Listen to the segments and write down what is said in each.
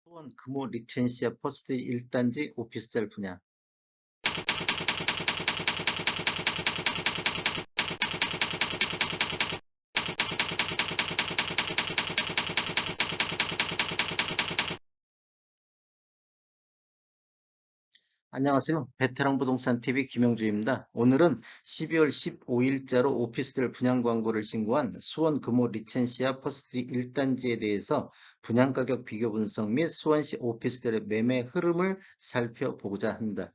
수원 금호 리첸시아 퍼스트 1단지 오피스텔 분양. 안녕하세요. 베테랑 부동산 TV 김영주입니다. 오늘은 12월 15일자로 오피스텔 분양 광고를 신고한 수원 금호 리첸시아 퍼스트 1단지에 대해서 분양 가격 비교 분석 및 수원시 오피스텔의 매매 흐름을 살펴보고자 합니다.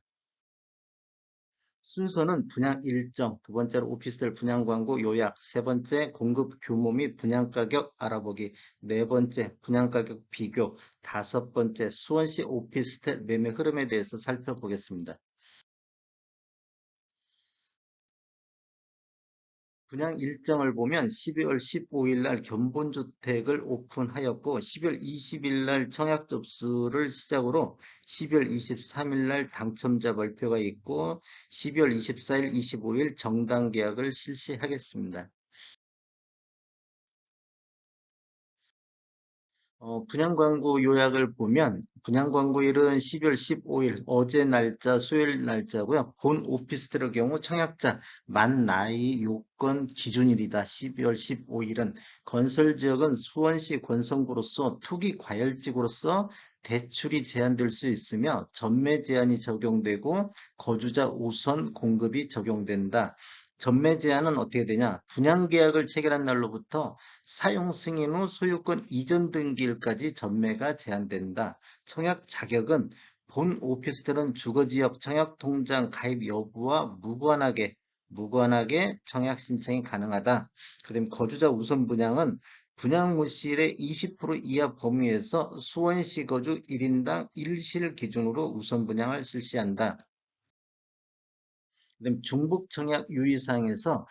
순서는 분양 일정, 두 번째로 오피스텔 분양 광고 요약, 세 번째 공급 규모 및 분양 가격 알아보기, 네 번째 분양 가격 비교, 다섯 번째 수원시 오피스텔 매매 흐름에 대해서 살펴보겠습니다. 분양 일정을 보면 12월 15일 날 견본주택을 오픈하였고 12월 20일 날 청약 접수를 시작으로 12월 23일 날 당첨자 발표가 있고 12월 24일, 25일 정당 계약을 실시하겠습니다. 분양 광고 요약을 보면 분양 광고일은 12월 15일 어제 날짜 수요일 날짜고요. 본 오피스텔의 경우 청약자 만 나이 요건 기준일이다. 12월 15일은 건설 지역은 수원시 권성구로서 투기 과열지구로서 대출이 제한될 수 있으며 전매 제한이 적용되고 거주자 우선 공급이 적용된다. 전매 제한은 어떻게 되냐? 분양 계약을 체결한 날로부터 사용 승인 후 소유권 이전 등기일까지 전매가 제한된다. 청약 자격은 본 오피스텔은 주거지역 청약통장 가입 여부와 무관하게 청약 신청이 가능하다. 그다음 거주자 우선 분양은 분양 물실의 20% 이하 범위에서 수원시 거주 1인당 1실 기준으로 우선 분양을 실시한다. 그다음 중복 청약 유의사항에서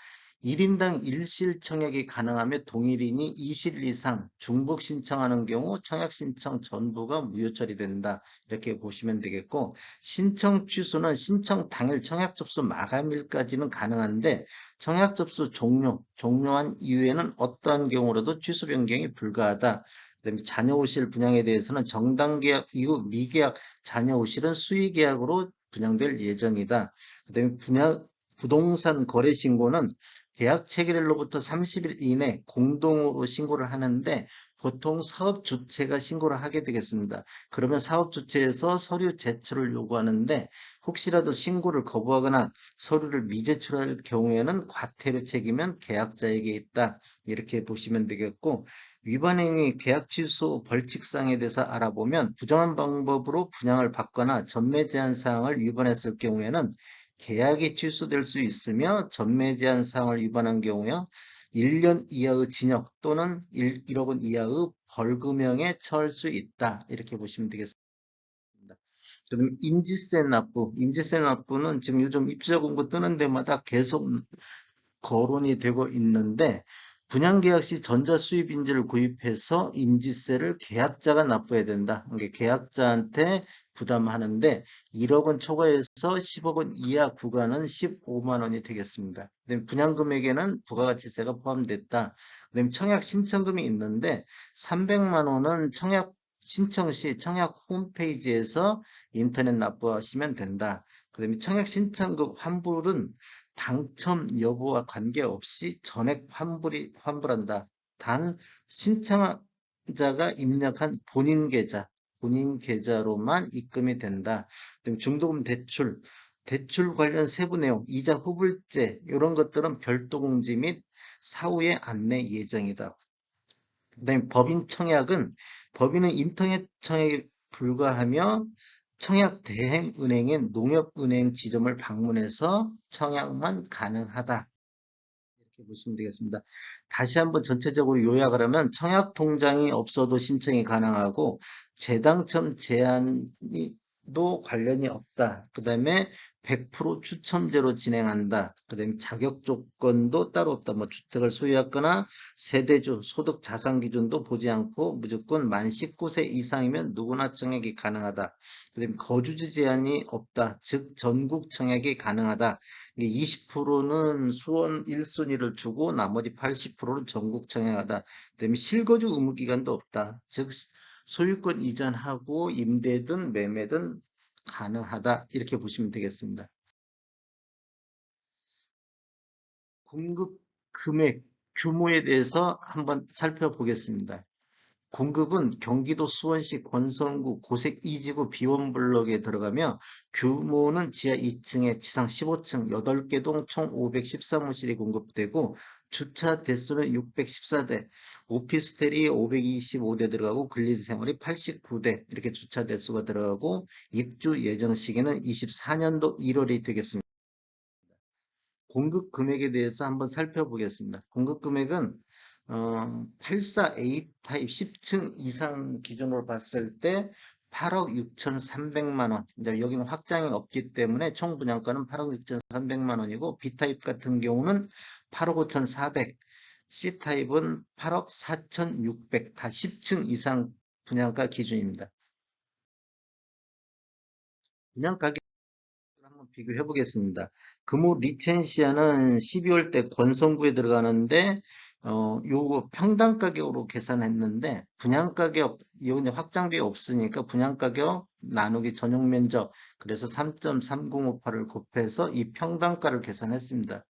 1인당 1실 청약이 가능하며 동일인이 2실 이상 중복 신청하는 경우 청약 신청 전부가 무효 처리된다. 이렇게 보시면 되겠고 신청 취소는 신청 당일 청약 접수 마감일까지는 가능한데 청약 접수 종료한 이후에는 어떠한 경우라도 취소 변경이 불가하다. 그다음에 자녀 호실 분양에 대해서는 정당 계약 이후 미계약 자녀 호실은 수의 계약으로 분양될 예정이다. 그다음에 부동산 거래 신고는 계약 체결일로부터 30일 이내 공동으로 신고를 하는데 보통 사업 주체가 신고를 하게 되겠습니다. 그러면 사업 주체에서 서류 제출을 요구하는데 혹시라도 신고를 거부하거나 서류를 미제출할 경우에는 과태료 책임은 계약자에게 있다. 이렇게 보시면 되겠고 위반 행위 계약 취소 벌칙사항에 대해서 알아보면 부정한 방법으로 분양을 받거나 전매 제한 사항을 위반했을 경우에는 계약이 취소될 수 있으며 전매 제한 사항을 위반한 경우에 1년 이하의 징역 또는 1억 원 이하의 벌금형에 처할 수 있다. 이렇게 보시면 되겠습니다. 그럼 인지세 납부는 지금 요즘 입주자 공고 뜨는 데마다 계속 거론이 되고 있는데 분양계약 시 전자수입인지를 구입해서 인지세를 계약자가 납부해야 된다. 그러니까 계약자한테 부담하는데 1억 원 초과해서 10억 원 이하 구간은 15만 원이 되겠습니다. 그다음에 분양금액에는 부가가치세가 포함됐다. 그다음에 청약 신청금이 있는데 300만 원은 청약 신청 시 청약 홈페이지에서 인터넷 납부하시면 된다. 그다음에 청약 신청금 환불은 당첨 여부와 관계없이 전액 환불한다. 단 신청자가 입력한 본인 계좌로만 입금이 된다. 그리고 중도금 대출 관련 세부 내용, 이자 후불제 이런 것들은 별도 공지 및 사후에 안내 예정이다. 그다음에 법인은 인터넷 청약에 불과하며 청약 대행 은행인 농협은행 지점을 방문해서 청약만 가능하다. 이렇게 보시면 되겠습니다. 다시 한번 전체적으로 요약을 하면 청약 통장이 없어도 신청이 가능하고 재당첨 제한도 관련이 없다. 그 다음에 100% 추첨제로 진행한다. 그 다음에 자격 조건도 따로 없다. 뭐 주택을 소유했거나 세대주, 소득 자산 기준도 보지 않고 무조건 만 19세 이상이면 누구나 청약이 가능하다. 그 다음에 거주지 제한이 없다. 즉 전국 청약이 가능하다. 20%는 수원 1순위를 주고 나머지 80%는 전국 청약하다. 그다음에 실거주 의무 기간도 없다. 즉 소유권 이전하고 임대든 매매든 가능하다. 이렇게 보시면 되겠습니다. 공급 금액, 규모에 대해서 한번 살펴보겠습니다. 공급은 경기도 수원시 권선구 고색 2지구 비원블럭에 들어가며 규모는 지하 2층에 지상 15층 8개 동 총 513호실이 공급되고 주차 대수는 614대, 오피스텔이 525대 들어가고 근린생활이 89대 이렇게 주차 대수가 들어가고 입주 예정 시기는 24년도 1월이 되겠습니다. 공급 금액에 대해서 한번 살펴보겠습니다. 공급 금액은 84A 타입 10층 이상 기준으로 봤을 때 8억 6,300만 원. 이제 여기는 확장이 없기 때문에 총 분양가는 8억 6,300만 원이고 B타입 같은 경우는 8억 5,400, C타입은 8억 4,600, 다 10층 이상 분양가 기준입니다. 분양가 한번 비교해 보겠습니다. 금호 리첸시아는 12월 때 권선구에 들어가는데 요거 평당 가격으로 계산했는데 분양 가격 이거 이제 확장비 없으니까 분양 가격 나누기 전용 면적 그래서 3.3058을 곱해서 이 평당가를 계산했습니다.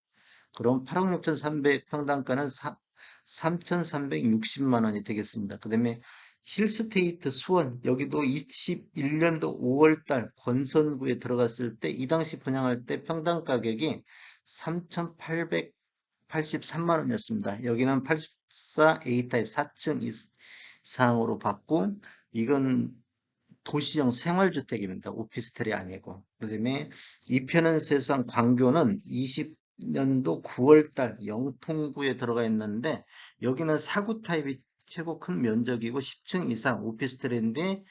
그럼 8억 6,300 평당가는 3,360만 원이 되겠습니다. 그 다음에 힐스테이트 수원 여기도 21년도 5월달 권선구에 들어갔을 때 이 당시 분양할 때 평당 가격이 3,883만 원이었습니다. 여기는 84 A타입 4층 이상으로 받고 이건 도시형 생활주택입니다. 오피스텔이 아니고. 그 다음에 이편은 세상 광교는 20년도 9월달 영통구에 들어가 있는데 여기는 4구 타입이 최고 큰 면적이고 10층 이상 오피스텔인데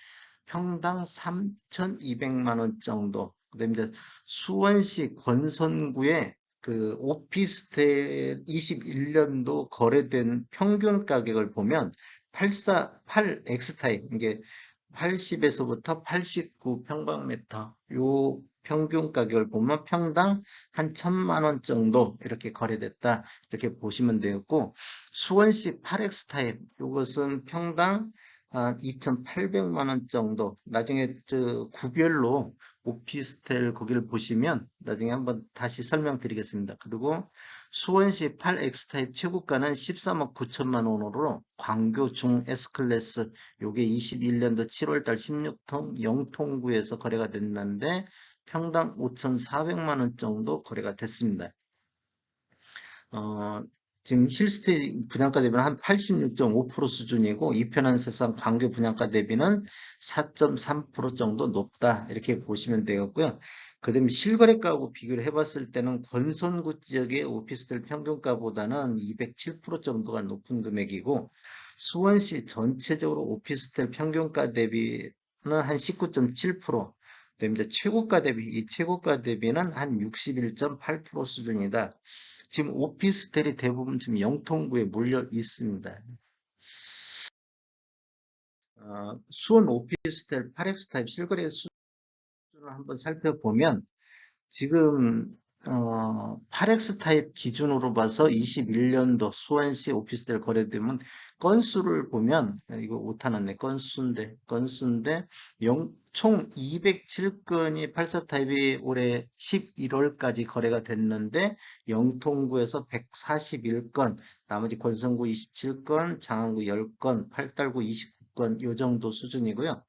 평당 3,200만 원 정도. 그다음에 이제 수원시 권선구에 그 오피스텔 21년도 거래된 평균 가격을 보면 8X 타입 이게 80에서부터 89 평방미터 요 평균 가격을 보면 평당 한 1,000만 원 정도 이렇게 거래됐다 이렇게 보시면 되겠고 수원시 8X 타입 이것은 평당 한 2,800만 원 정도 나중에 저 구별로 오피스텔 거기를 보시면 나중에 한번 다시 설명드리겠습니다. 그리고 수원시 8X 타입 최고가는 13억 9천만 원으로 광교 중 S클래스 요게 21년도 7월달 16통 영통구에서 거래가 됐는데 평당 5,400만 원 정도 거래가 됐습니다. 어, 지금 힐스테이 분양가 대비는 한 86.5% 수준이고 이편한 세상 광교 분양가 대비는 4.3% 정도 높다 이렇게 보시면 되겠고요. 그다음에 실거래가하고 비교를 해봤을 때는 권선구 지역의 오피스텔 평균가보다는 207% 정도가 높은 금액이고 수원시 전체적으로 오피스텔 평균가 대비는 한 19.7%, 그다음에 이제 최고가 대비 이 최고가 대비는 한 61.8% 수준이다. 지금 오피스텔이 대부분 지금 영통구에 몰려 있습니다. 수원 오피스텔 8X 타입 실거래 수준을 한번 살펴보면 지금 8X 타입 기준으로 봐서 21년도 수원시 오피스텔 거래되면 건수를 보면 이거 오타났네 건수인데 총 207건이 84 타입이 올해 11월까지 거래가 됐는데 영통구에서 141건 나머지 권선구 27건 장안구 10건 8달구 29건 요 정도 수준이고요.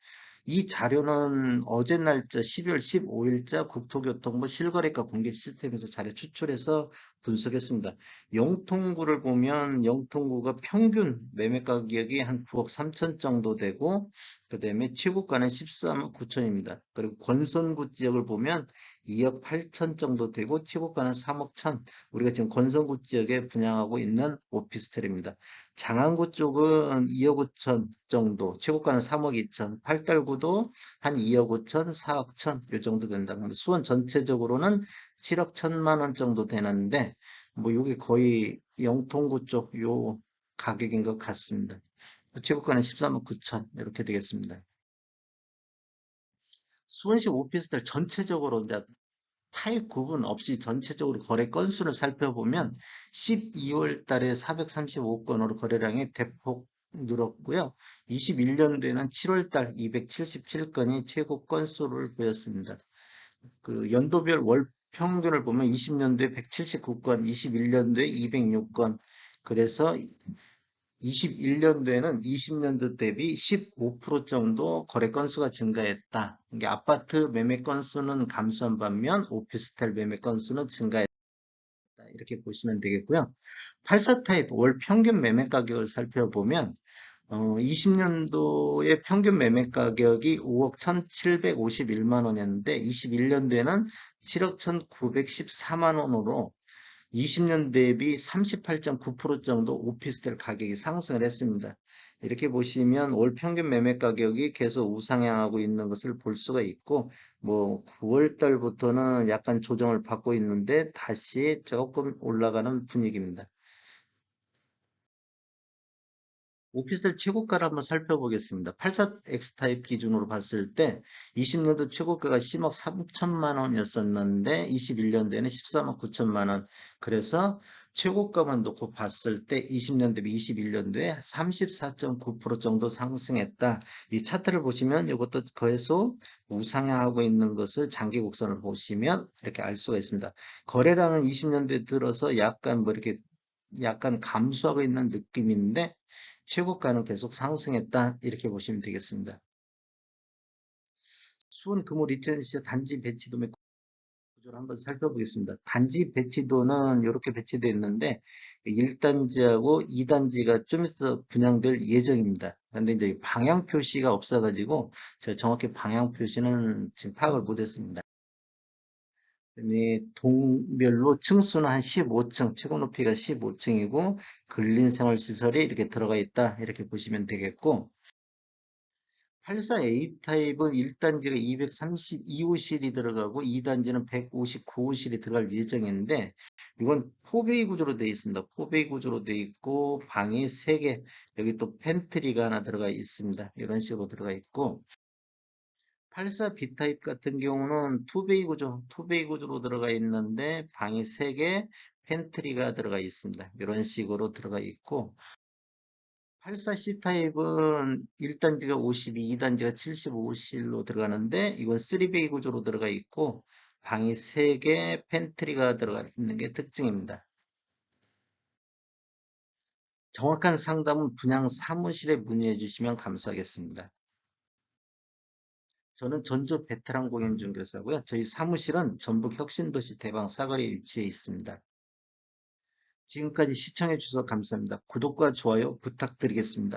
이 자료는 어제 날짜 12월 15일자 국토교통부 실거래가 공개 시스템에서 자료 추출해서 분석했습니다. 영통구를 보면 영통구가 평균 매매 가격이 한 9억 3천 정도 되고 그다음에 최고가는 13억 9천입니다. 그리고 권선구 지역을 보면 2억 8천 정도 되고 최고가는 3억 천. 우리가 지금 권선구 지역에 분양하고 있는 오피스텔입니다. 장안구 쪽은 2억 5천 정도, 최고가는 3억 2천, 팔달구도 한 2억 5천, 4억 천, 요 정도 된다. 수원 전체적으로는 7억 1천만 원 정도 되는데, 뭐 요게 거의 영통구 쪽 요 가격인 것 같습니다. 최고가는 13억 9천, 이렇게 되겠습니다. 수원시 오피스텔 전체적으로 이제 타입 구분 없이 전체적으로 거래 건수를 살펴보면 12월 달에 435건으로 거래량이 대폭 늘었고요. 21년도에는 7월달 277건이 최고 건수를 보였습니다. 그 연도별 월 평균을 보면 20년도에 179건, 21년도에 206건. 그래서 21년도에는 20년도 대비 15% 정도 거래 건수가 증가했다. 이게 아파트 매매 건수는 감소한 반면 오피스텔 매매 건수는 증가했다. 이렇게 보시면 되겠고요. 84 타입 월 평균 매매 가격을 살펴보면 20년도에 평균 매매 가격이 5억 1,751만 원이었는데 21년도에는 7억 1,914만 원으로 20년 대비 38.9% 정도 오피스텔 가격이 상승을 했습니다. 이렇게 보시면 월 평균 매매 가격이 계속 우상향하고 있는 것을 볼 수가 있고, 뭐 9월 달부터는 약간 조정을 받고 있는데 다시 조금 올라가는 분위기입니다. 오피스텔 최고가를 한번 살펴보겠습니다. 84X 타입 기준으로 봤을 때 20년도 최고가가 10억 3천만 원이었었는데 21년도에는 13억 9천만 원. 그래서 최고가만 놓고 봤을 때 20년 대비 21년도에 34.9% 정도 상승했다. 이 차트를 보시면 이것도 계속 우상향하고 있는 것을 장기 곡선을 보시면 이렇게 알 수가 있습니다. 거래량은 20년도에 들어서 약간 뭐 이렇게 약간 감소하고 있는 느낌인데 최고가는 계속 상승했다. 이렇게 보시면 되겠습니다. 수원 금호 리텐시 단지 배치도 매 구조를 한번 살펴보겠습니다. 단지 배치도는 이렇게 배치되어 있는데 1단지하고 2단지가 좀 있어 분양될 예정입니다. 그런데 이제 방향 표시가 없어가지고 제가 정확히 방향 표시는 지금 파악을 못했습니다. 그다음에 동별로 층수는 한 15층, 최고 높이가 15층이고 근린생활시설이 이렇게 들어가 있다. 이렇게 보시면 되겠고 84A 타입은 1단지가 232호실이 들어가고 2단지는 159호실이 들어갈 예정인데 이건 포베이 구조로 되어 있습니다. 포베이 구조로 되어 있고 방이 3개, 여기 또 팬트리가 하나 들어가 있습니다. 이런 식으로 들어가 있고 84B 타입 같은 경우는 투베이 구조로 들어가 있는데 방이 3개, 팬트리가 들어가 있습니다. 이런 식으로 들어가 있고 84C 타입은 1단지가 52, 2단지가 75실로 들어가는데 이건 3베이 구조로 들어가 있고 방이 3개, 팬트리가 들어가 있는 게 특징입니다. 정확한 상담은 분양 사무실에 문의해 주시면 감사하겠습니다. 저는 전주 베테랑 공인중개사고요. 저희 사무실은 전북 혁신도시 대방 사거리에 위치해 있습니다. 지금까지 시청해 주셔서 감사합니다. 구독과 좋아요 부탁드리겠습니다.